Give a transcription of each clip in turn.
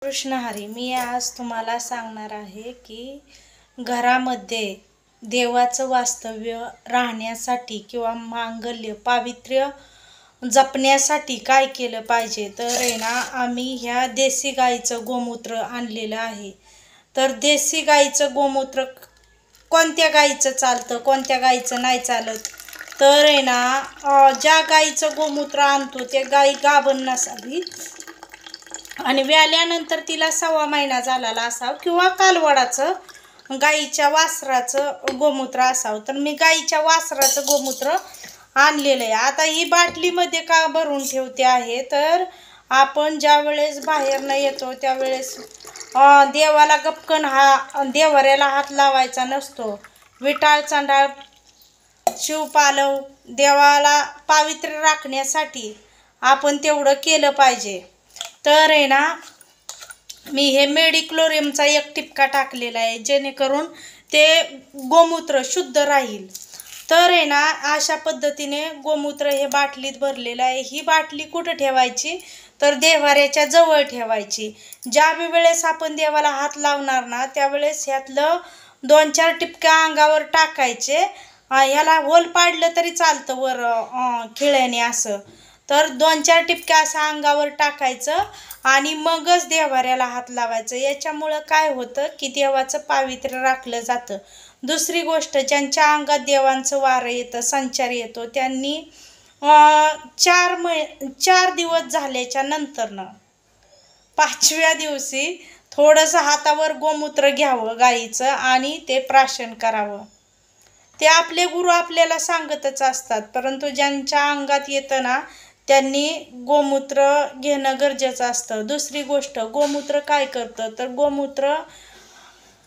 कृष्ण हरी. मी आज तुम्हाला सांगणार आहे की घरामध्ये देवाचं वास्तव्य राहण्यासाठी किंवा मांगल्य पावित्र्य जपण्यासाठी काय केलं पाहिजे. तर आहे ना, आम्ही ह्या देशी गाईचं गोमूत्र आणलेलं आहे. तर देशी गाईचं गोमूत्र कोणत्या गाईचं चालतं, कोणत्या गाईचं नाही चालत. तर आहे ना, ज्या गाईचं गोमूत्र आणतो त्या गाई गाभण नसावी आणि व्याल्यानंतर तिला 1.25 महिना झालेला असावं किंवा कालवडाचं गाईच्या वासराचं गोमूत्र असावं. तर मी गाईच्या वासराचं गोमूत्र आणलेलं आहे. आता ही बाटलीमध्ये का भरून ठेवते आहे, तर आपण ज्या वेळेस बाहेरनं येतो त्यावेळेस देवाला गपकन देवाऱ्याला हात लावायचा नसतो. विटाळ चांडाळ शिवपालव देवाला पावित्र्य राखण्यासाठी आपण तेवढं केलं पाहिजे. तर आहे ना, मी हे मेडिक्लोरियमचा एक टिपका टाकलेला आहे जेणेकरून ते गोमूत्र शुद्ध राहील. तर आहे ना, अशा पद्धतीने गोमूत्र हे बाटलीत भरलेलं आहे. ही बाटली कुठं ठेवायची, तर देव्हाऱ्याच्या जवळ ठेवायची. ज्या वेळेस आपण देवाला हात लावणार ना त्यावेळेस ह्यातलं 2-4 टिपक्या अंगावर टाकायचे. ह्याला होल पाडलं तरी चालतं वर खिळ्याने असं. तर 2-4 टिपक्या असं अंगावर टाकायचं आणि मगच देव्हाऱ्याला हात लावायचं. याच्यामुळं काय होतं की देवाचं पावित्र्य राखलं जातं. दुसरी गोष्ट, ज्यांच्या अंगात देवांचं वारं येतं, संचार येतो, त्यांनी 4 दिवस झाल्याच्या नंतरनं 5व्या दिवशी थोडंसं हातावर गोमूत्र घ्यावं गाईचं आणि ते प्राशन करावं. ते आपले गुरु आपल्याला सांगतच असतात, परंतु ज्यांच्या अंगात येतं ना त्यांनी गोमूत्र घेणं गरजेचं असतं. दुसरी गोष्ट, गोमूत्र काय करतं, तर गोमूत्र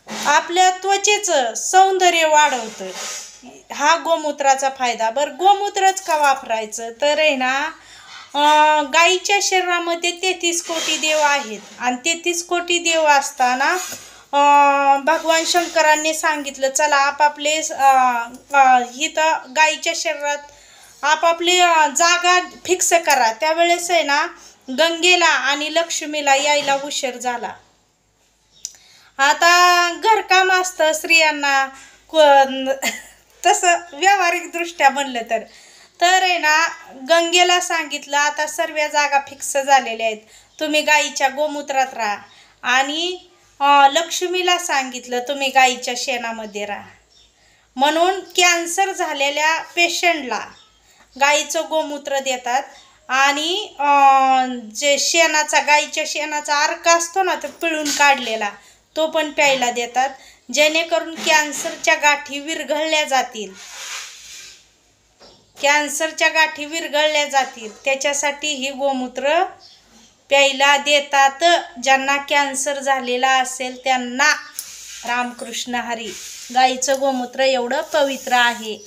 आपल्या त्वचेचं सौंदर्य वाढवतं. हा गोमूत्राचा फायदा. बरं, गोमूत्रच का वापरायचं, तर आहे ना, गाईच्या शरीरामध्ये 33 कोटी देव आहेत आणि 33 कोटी देव असताना भगवान शंकरांनी सांगितलं, चला आपापले इथं गाईच्या शरीरात आपापली जागा फिक्स करा. त्यावेळेस आहे ना, गंगेला आणि लक्ष्मीला यायला उशीर झाला. आता घरकाम असतं स्त्रियांना, तसं व्यावहारिकदृष्ट्या म्हणलं तर आहे ना, गंगेला सांगितलं आता सर्व जागा फिक्स झालेल्या आहेत, तुम्ही गाईच्या गोमूत्रात राहा. आणि लक्ष्मीला सांगितलं तुम्ही गाईच्या शेणामध्ये राहा. म्हणून कॅन्सर झालेल्या पेशंटला गाईचं गोमूत्र देतात आणि जे शेणाचा गाईच्या शेणाचा अर्क असतो ना, तो पिळून काढलेला तो पण प्यायला देतात, जेणेकरून कॅन्सरच्या गाठी विरघळल्या जातील. कॅन्सरच्या गाठी विरघळल्या जातील त्याच्यासाठी ही गोमूत्र प्यायला देतात. ज्यांना कॅन्सर झालेला असेल त्यांना. रामकृष्ण हरी. गाईचं गोमूत्र एवढं पवित्र आहे.